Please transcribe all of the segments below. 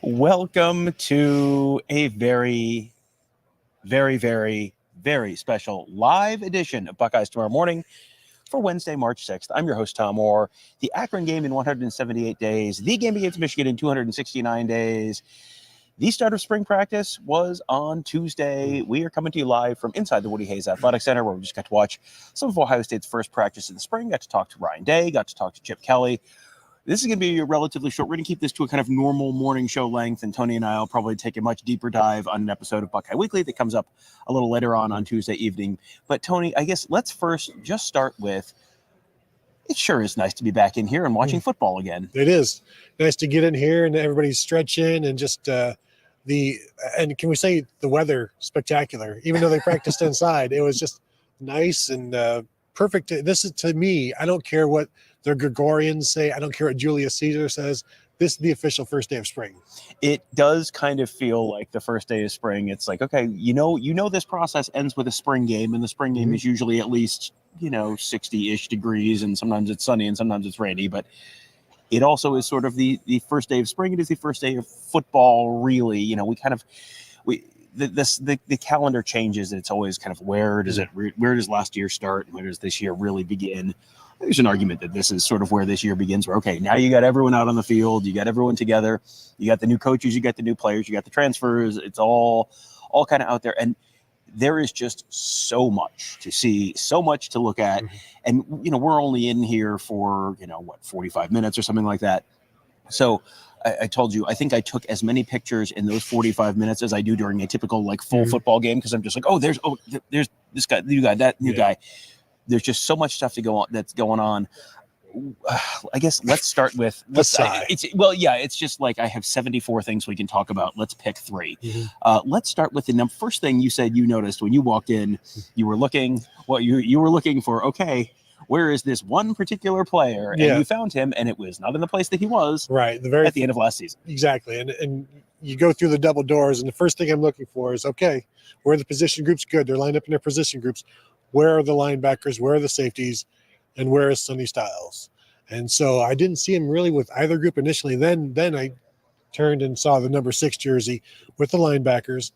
Welcome to a very, very, very, very special live edition of Buckeyes Tomorrow Morning for Wednesday, March 6th. I'm your host, Tom Orr. The Akron game in 178 days, the game against Michigan in 269 days. The start of spring practice was on Tuesday. We are coming to you live from inside the Woody Hayes Athletic Center, where we just got to watch some of Ohio State's first practice in the spring, got to talk to Ryan Day, got to talk to Chip Kelly. This is going to be relatively short. We're going to keep this to a kind of normal morning show length, and Tony and I will probably take a much deeper dive on an episode of Buckeye Weekly that comes up a little later on Tuesday evening. But, Tony, I guess let's first just start with, it sure is nice to be back in here and watching football again. It is nice to get in here and everybody's stretching and just and can we say the weather spectacular, even though they practiced inside. It was just nice and perfect. This is, to me, I don't care what the Gregorians say. I don't care what Julius Caesar says. This is the official first day of spring. It does kind of feel like the first day of spring. It's like, okay, you know, this process ends with a spring game, and the spring game is usually at least, 60-ish degrees, and sometimes it's sunny and sometimes it's rainy, but it also is sort of the first day of spring. It is the first day of football, really. The calendar changes. And it's always kind of where does last year start and where does this year really begin? There's an argument that this is sort of where this year begins, where, okay, now you got everyone out on the field, you got everyone together, you got the new coaches, you got the new players, you got the transfers. It's all kind of out there. And there is just so much to see, so much to look at. And, we're only in here for, 45 minutes or something like that. So I told you, I think I took as many pictures in those 45 minutes as I do during a typical full football game. Cause I'm just like, there's this guy, new guy, that new guy. There's just so much stuff to go on that's going on. I guess let's start with it's just like I have 74 things we can talk about. Let's pick three. Let's start with the first thing you said you noticed when you walked in. You were looking you were looking for. Okay, where is this one particular player? And you found him, and it was not in the place that he was right at the end of last season. Exactly, and you go through the double doors, and the first thing I'm looking for is, okay, where are the position groups? Good, they're lined up in their position groups. Where are the linebackers? Where are the safeties? And where is Sonny Styles? And so I didn't see him really with either group initially. Then I turned and saw the number 6 jersey with the linebackers,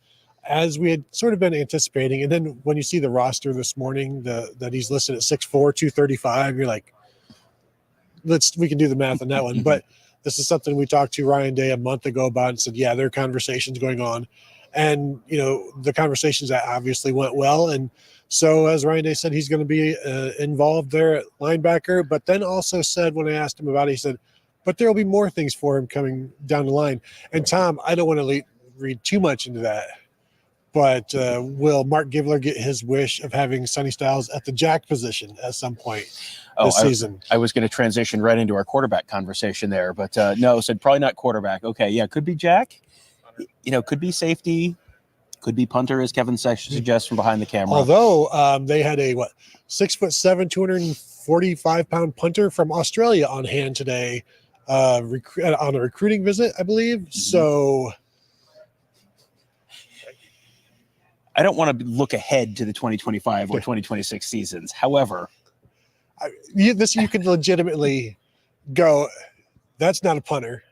as we had sort of been anticipating. And then when you see the roster this morning, that he's listed at 6'4", 235, you're like, we can do the math on that one. But this is something we talked to Ryan Day a month ago about and said, yeah, there are conversations going on. And, the conversations that obviously went well. And so, as Ryan Day said, he's going to be involved there at linebacker, but then also said, when I asked him about it, he said, but there will be more things for him coming down the line. And Tom, I don't want to read too much into that, but will Mark Givler get his wish of having Sonny Styles at the jack position at some point this season? I was going to transition right into our quarterback conversation there, but no, said probably not quarterback. Okay, yeah, could be jack, could be safety. Could be punter, as Kevin suggests from behind the camera. Although they had a 6'7", 245-pound punter from Australia on hand today, on a recruiting visit, I believe. So I don't want to look ahead to the 2025 or 2026 seasons. However, you can legitimately go, that's not a punter.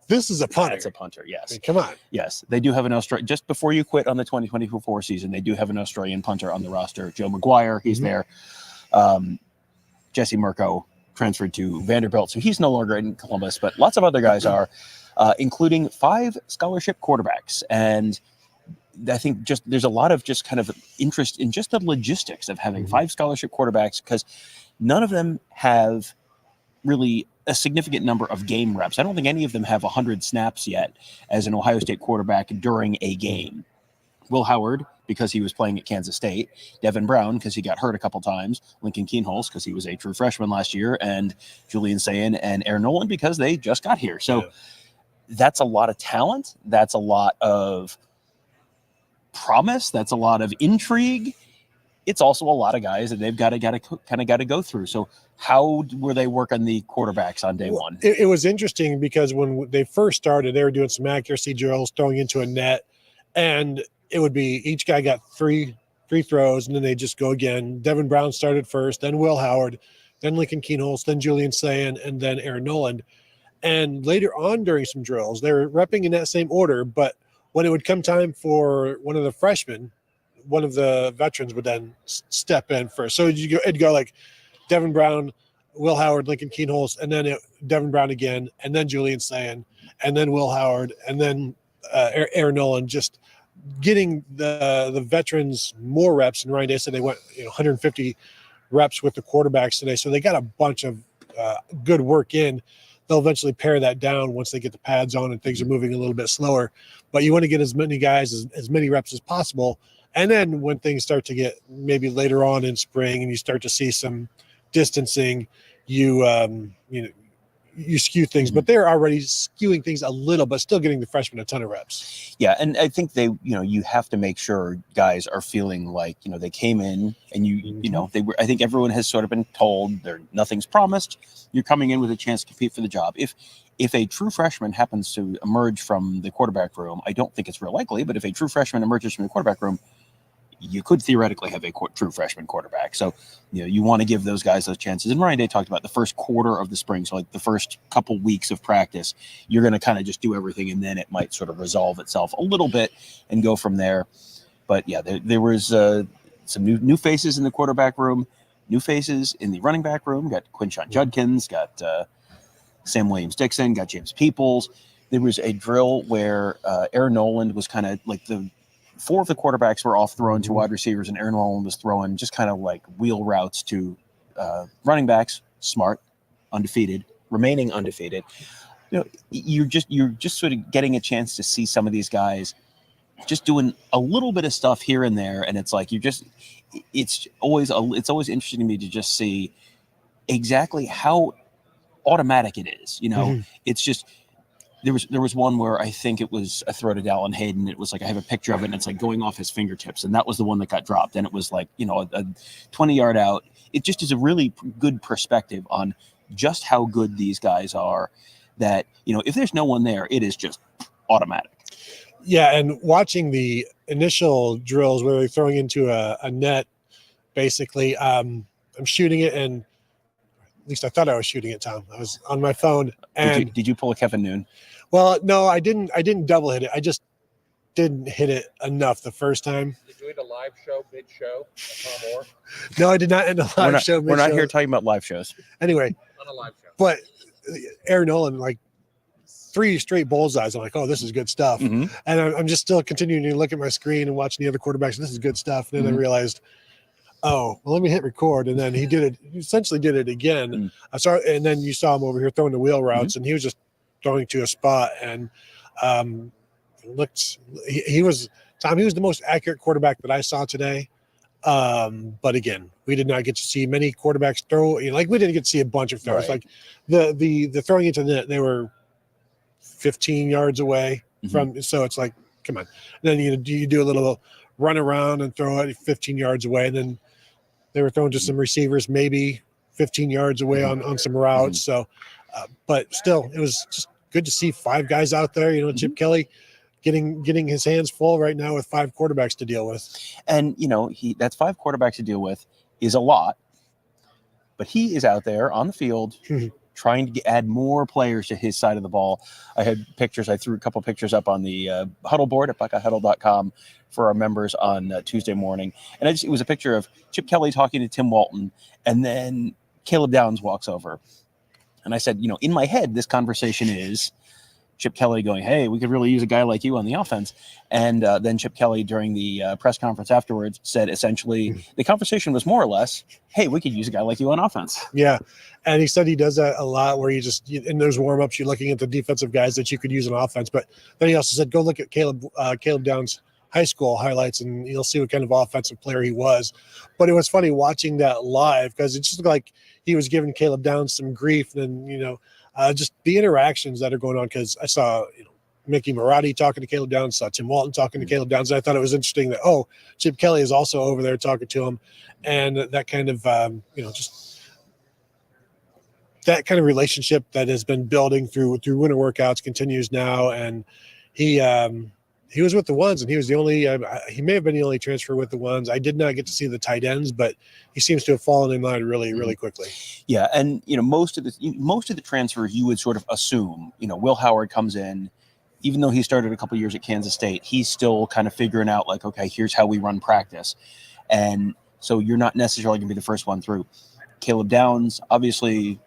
This is a punter. It's a punter, yes. I mean, come on. Yes, they do have an Australian. Just before you quit on the 2024 season, they do have an Australian punter on the roster. Joe McGuire, he's there. Jesse Mirko transferred to Vanderbilt, so he's no longer in Columbus, but lots of other guys are, including 5 scholarship quarterbacks. And I think there's a lot of just kind of interest in just the logistics of having 5 scholarship quarterbacks, because none of them have really a significant number of game reps. I don't think any of them have 100 snaps yet as an Ohio State quarterback during a game. Will Howard, because he was playing at Kansas State, Devin Brown, because he got hurt a couple times, Lincoln Keenholz, because he was a true freshman last year, and Julian Sayin and Aaron Nolan, because they just got here. So that's a lot of talent. That's a lot of promise. That's a lot of intrigue. It's also a lot of guys that they've got to go through. So how were they working the quarterbacks on day one? It was interesting because when they first started, they were doing some accuracy drills, throwing into a net, and it would be each guy got three throws, and then they just go again. Devin Brown started first, then Will Howard, then Lincoln Keenholz, then Julian Sayin, and then Aaron Noland. And later on during some drills, they were repping in that same order. But when it would come time for one of the freshmen, one of the veterans would then step in first. So it'd go like Devin Brown, Will Howard, Lincoln Keenholz, and then Devin Brown again, and then Julian Sayin, and then Will Howard, and then Aaron Nolan, just getting the veterans more reps. And Ryan Day said they went 150 reps with the quarterbacks today. So they got a bunch of good work in. They'll eventually pare that down once they get the pads on and things are moving a little bit slower. But you want to get as many guys, as many reps as possible. And then when things start to get maybe later on in spring and you start to see some distancing, you skew things, but they're already skewing things a little, but still getting the freshmen a ton of reps. Yeah. And I think you have to make sure guys are feeling like, they came in and I think everyone has sort of been told nothing's promised. You're coming in with a chance to compete for the job. If a true freshman happens to emerge from the quarterback room, I don't think it's real likely, but if a true freshman emerges from the quarterback room, you could theoretically have a true freshman quarterback. So, you want to give those guys those chances. And Ryan Day talked about the first quarter of the spring. So like the first couple weeks of practice, you're going to kind of just do everything. And then it might sort of resolve itself a little bit and go from there. But yeah, there was some new faces in the quarterback room, new faces in the running back room. Got Quinshon Judkins, got Sam Williams-Dixon, got James Peoples. There was a drill where Aaron Noland was kind of like four of the quarterbacks were off throwing to wide receivers, and Aaron Noland was throwing just kind of like wheel routes to running backs. Smart, remaining undefeated. You're just sort of getting a chance to see some of these guys just doing a little bit of stuff here and there, and it's like it's always interesting to me to just see exactly how automatic it is. It's just. There was one where I think it was a throw to Dallin Hayden. It was like I have a picture of it, and it's like going off his fingertips, and that was the one that got dropped. And it was like a 20-yard out. It just is a really good perspective on just how good these guys are. That if there's no one there, it is just automatic. Yeah, and watching the initial drills where they're throwing into a net, basically, I'm shooting it, and at least I thought I was shooting it, Tom. I was on my phone. And did you pull a Kevin Noon? Well, no, I didn't double hit it. I just didn't hit it enough the first time. Did you end a live show, mid-show, Tom Moore? No, I did not end a live show. We're not here talking about live shows. Anyway, on a live show. But Aaron Nolan, like 3 straight bullseyes. I'm like, oh, this is good stuff. Mm-hmm. And I'm just still continuing to look at my screen and watching the other quarterbacks. This is good stuff. And then I realized, oh, well, let me hit record. And then he essentially did it again. And then you saw him over here throwing the wheel routes, and he was just throwing to a spot. And he was the most accurate quarterback that I saw today. But again, we did not get to see many quarterbacks throw. We didn't get to see a bunch of throws. Right. Like the throwing into the net, they were 15 yards away from. So it's like, come on. And then you do a little run around and throw it 15 yards away. And then they were throwing to some receivers, maybe 15 yards away on some routes. So, but still, it was just good to see 5 guys out there. Chip Kelly getting his hands full right now with 5 quarterbacks to deal with. And that's 5 quarterbacks to deal with is a lot, but he is out there on the field trying to add more players to his side of the ball. I had pictures. I threw a couple pictures up on the huddle board at buckeyehuddle.com for our members on Tuesday morning. And it was a picture of Chip Kelly talking to Tim Walton, and then Caleb Downs walks over. And I said, in my head, this conversation is Chip Kelly going, hey, we could really use a guy like you on the offense. And then Chip Kelly, during the press conference afterwards, said essentially the conversation was more or less, hey, we could use a guy like you on offense. Yeah. And he said he does that a lot, where in those warm-ups, you're looking at the defensive guys that you could use on offense. But then he also said, go look at Caleb Downs' high school highlights, and you'll see what kind of offensive player he was. But it was funny watching that live, because it just looked like he was giving Caleb Downs some grief. And just the interactions that are going on, because I saw Mickey Marotti talking to Caleb Downs, saw Tim Walton talking to Caleb Downs, and I thought it was interesting that Chip Kelly is also over there talking to him, and that kind of just that kind of relationship that has been building through winter workouts continues now. And he he was with the ones, and he was the only. He may have been the only transfer with the ones. I did not get to see the tight ends, but he seems to have fallen in line really quickly. Yeah, and most of the transfers you would sort of assume. Will Howard comes in, even though he started a couple years at Kansas State, he's still kind of figuring out like, okay, here's how we run practice, and so you're not necessarily going to be the first one through. Caleb Downs, obviously,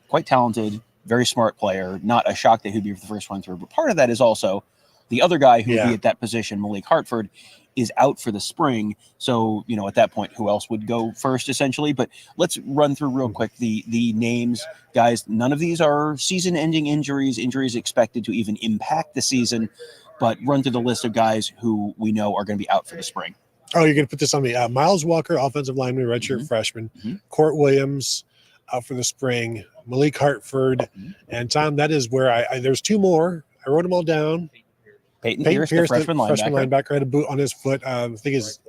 quite talented, very smart player. Not a shock that he'd be the first one through, but part of that is also the other guy who would be at that position, Malik Hartford, is out for the spring. So, at that point, who else would go first, essentially? But let's run through real quick the names. Guys, none of these are season-ending injuries expected to even impact the season, but run through the list of guys who we know are going to be out for the spring. Oh, you're going to put this on me. Miles Walker, offensive lineman, redshirt freshman. Court Williams, out for the spring. Malik Hartford. And, Tom, that is where there's two more. I wrote them all down. Peyton Pierce, the freshman linebacker, had a boot on his foot. I think is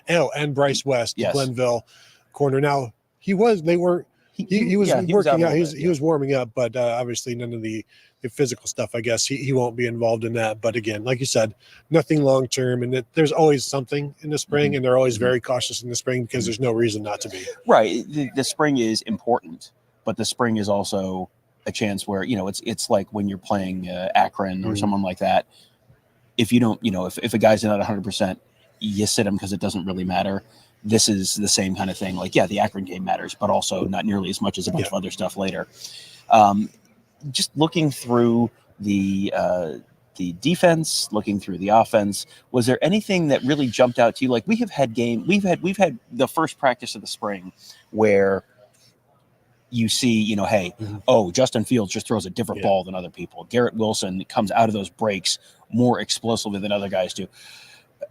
and Bryce West, the Glenville corner. Now he was working out. He was warming up, but obviously none of the physical stuff. I guess he won't be involved in that. But again, like you said, nothing long term, and there's always something in the spring, and they're always very cautious in the spring because there's no reason not to be. Right, the spring is important, but the spring is also a chance where it's like when you're playing Akron or someone like that. If you don't, if a guy's not 100%, you sit him because it doesn't really matter. This is the same kind of thing. Like, the Akron game matters, but also not nearly as much as a bunch of other stuff later. Just looking through the defense, looking through the offense, was there anything that really jumped out to you? Like, we've had the first practice of the spring where you see, Justin Fields just throws a different ball than other people. Garrett Wilson comes out of those breaks more explosively than other guys do.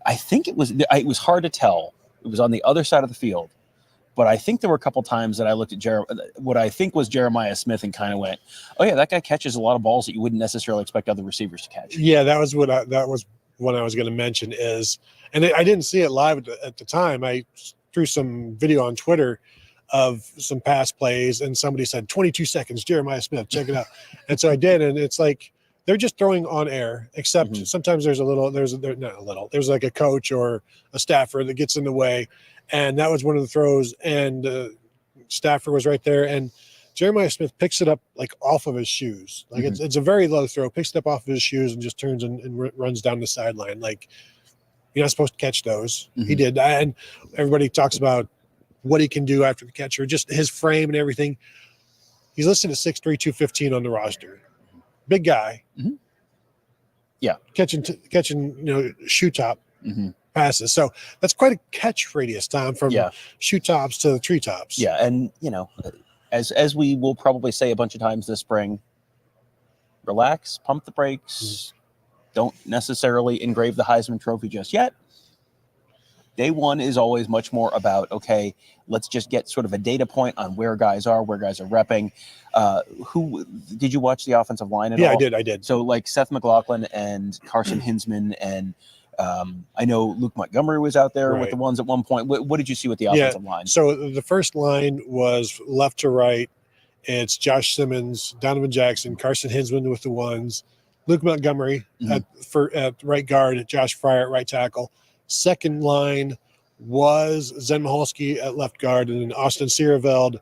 I think it was hard to tell. It was on the other side of the field, but I think there were a couple times that I looked at what I think was Jeremiah Smith and kind of went, "Oh yeah, that guy catches a lot of balls that you wouldn't necessarily expect other receivers to catch." Yeah, that was what I was going to mention and I didn't see it live at the time. I threw some video on Twitter of some pass plays, and somebody said 22 seconds, Jeremiah Smith, check it out. And so I did, and it's like they're just throwing on air, except sometimes there's like a coach or a staffer that gets in the way, and that was one of the throws, and staffer was right there, and Jeremiah Smith picks it up like off of his shoes. Like it's a very low throw, picks it up off of his shoes and just turns and runs down the sideline. Like, you're not supposed to catch those. He did, and everybody talks about what he can do after the catch, or just his frame and everything. He's listed at 6'3", 215 on the roster. Big guy. Yeah. Catching shoe top passes. So that's quite a catch radius, Tom, from shoe tops to the treetops. Yeah. And, as we will probably say a bunch of times this spring, relax, pump the brakes. Don't necessarily engrave the Heisman Trophy just yet. Day one is always much more about, okay, let's just get sort of a data point on where guys are repping. Who did you watch the offensive line at all? Yeah, I did. So like Seth McLaughlin and Carson Hinsman, and I know Luke Montgomery was out there with the ones at one point. What did you see with the offensive line? So the first line was left to right. It's Josh Simmons, Donovan Jackson, Carson Hinsman with the ones, Luke Montgomery at right guard, Josh Fryer at right tackle. Second line was Zen Maholski at left guard, and then Austin Sierveld,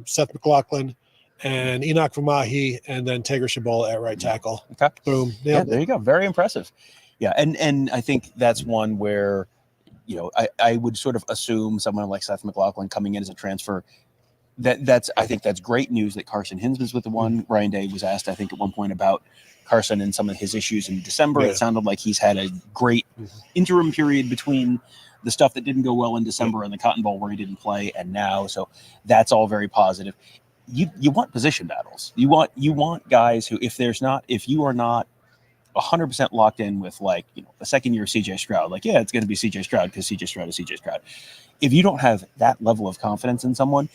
Seth McLaughlin, and Enoch Vamahi, and then Tager Shabal at right tackle. Okay. Boom. Yeah, there you go. Very impressive. Yeah, and I think that's one where, I would sort of assume someone like Seth McLaughlin coming in as a transfer, I think that's great news that Carson Hinsman's with the one. Ryan Day was asked, I think, at one point about Carson and some of his issues in December. It sounded like he's had a great interim period between the stuff that didn't go well in December and the Cotton Bowl where he didn't play, and now. So that's all very positive. You want position battles. You want guys who, if you are not 100% locked in with a second year CJ Stroud, it's going to be CJ Stroud because CJ Stroud is CJ Stroud. If you don't have that level of confidence in someone,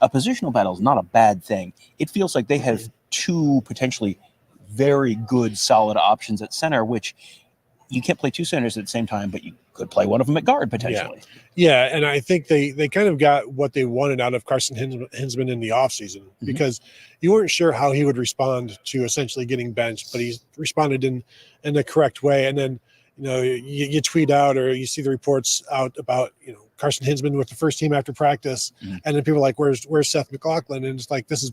a positional battle is not a bad thing. It feels like they have two potentially very good, solid options at center, which you can't play two centers at the same time, but you could play one of them at guard potentially. Yeah, and I think they kind of got what they wanted out of Carson Hinsman in the offseason because you weren't sure how he would respond to essentially getting benched, but he responded in the correct way. And then, you tweet out or you see the reports out about, Carson Hinsman with the first team after practice, and then people are like, where's Seth McLaughlin? And it's like, this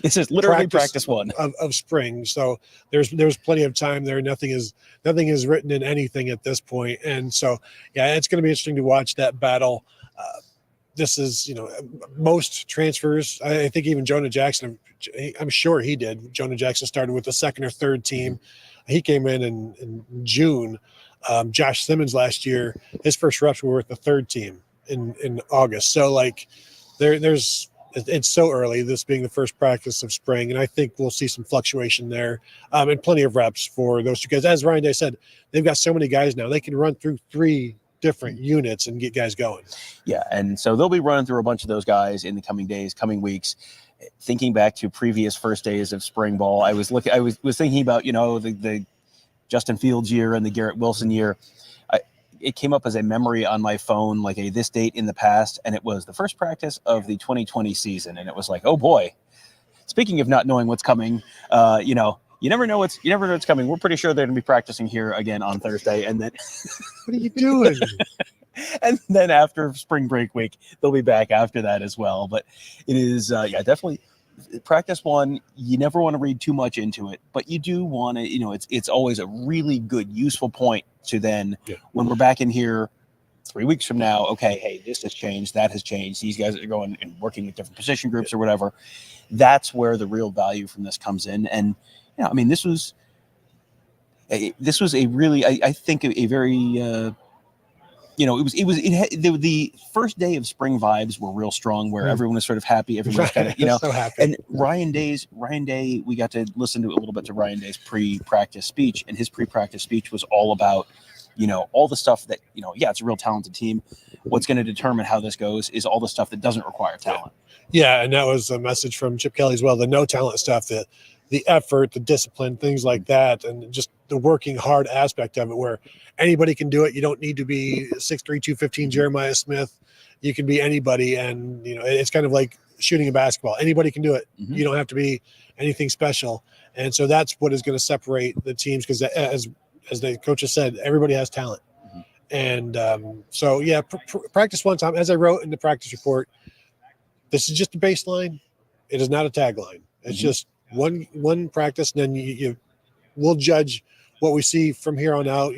is literally practice one of spring. So there's plenty of time there. Nothing is written in anything at this point. And so, yeah, it's going to be interesting to watch that battle. This is, most transfers. I think even Jonah Jackson, I'm sure he did. Jonah Jackson started with the second or third team. He came in June. Josh Simmons last year, his first reps were with the third team in August. So like it's so early, this being the first practice of spring. And I think we'll see some fluctuation there and plenty of reps for those two guys. As Ryan Day said, they've got so many guys now, they can run through 3 different units and get guys going. Yeah. And so they'll be running through a bunch of those guys in the coming days, coming weeks. Thinking back to previous first days of spring ball, I was thinking about, the Justin Fields year and the Garrett Wilson year. It came up as a memory on my phone, like this date in the past, and it was the first practice of the 2020 season. And it was like, oh boy, speaking of not knowing what's coming, you never know what's coming. We're pretty sure they're going to be practicing here again on Thursday. And then what are you doing? And then after spring break week, they'll be back after that as well. But it is, definitely practice one. You never want to read too much into it, but you do want to, it's always a really good, useful point to then when we're back in here 3 weeks from now, okay, hey, this has changed, that has changed. These guys are going and working with different position groups or whatever. That's where the real value from this comes in. And, this was a really, I think a very, the first day of spring vibes were real strong where everyone was sort of happy. Everyone was kind of, so happy. And Ryan Day, we got to listen to a little bit to Ryan Day's pre-practice speech, and his pre-practice speech was all about, all the stuff that, it's a real talented team. What's going to determine how this goes is all the stuff that doesn't require talent. Yeah. And that was a message from Chip Kelly as well. The no talent stuff, the effort, the discipline, things like that, and just the working hard aspect of it where anybody can do it. You don't need to be 6'3", 215 Jeremiah Smith. You can be anybody. And, it's kind of like shooting a basketball. Anybody can do it. You don't have to be anything special. And so that's what is going to separate the teams because as the coach has said, everybody has talent. And practice one time, as I wrote in the practice report, this is just a baseline. It is not a tagline. It's just one practice, and then we'll judge what we see from here on out,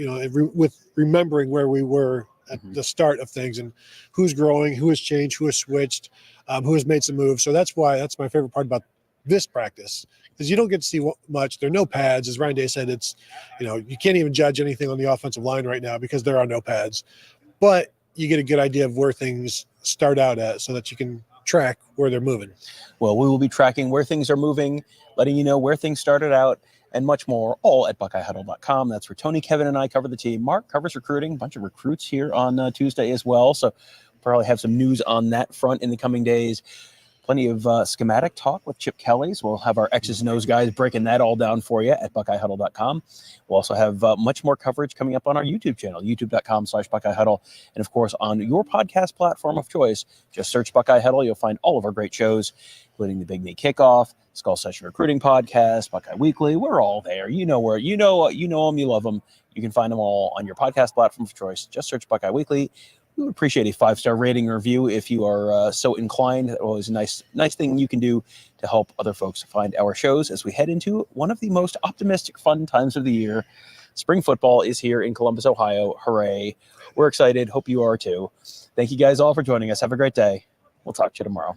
with remembering where we were at the start of things and who's growing, who has changed, who has switched, who has made some moves. So that's my favorite part about this practice, because you don't get to see much. There are no pads. As Ryan Day said, it's, you can't even judge anything on the offensive line right now because there are no pads, but you get a good idea of where things start out at so that you can track where they're moving. Well, we will be tracking where things are moving, letting you know where things started out, and much more, all at BuckeyeHuddle.com. That's where Tony, Kevin, and I cover the team. Mark covers recruiting, a bunch of recruits here on Tuesday as well. So probably have some news on that front in the coming days. Plenty of schematic talk with Chip Kelly's. We'll have our X's and O's guys breaking that all down for you at BuckeyeHuddle.com. We'll also have much more coverage coming up on our YouTube channel, youtube.com/BuckeyeHuddle. And, of course, on your podcast platform of choice, just search Buckeye Huddle. You'll find all of our great shows, including the Big Knee Kickoff, Skull Session Recruiting Podcast, Buckeye Weekly. We're all there. You know them, you love them. You can find them all on your podcast platform of choice. Just search Buckeye Weekly. We would appreciate a 5-star rating or review if you are so inclined. That always a nice thing you can do to help other folks find our shows as we head into one of the most optimistic, fun times of the year. Spring football is here in Columbus, Ohio. Hooray. We're excited. Hope you are too. Thank you guys all for joining us. Have a great day. We'll talk to you tomorrow.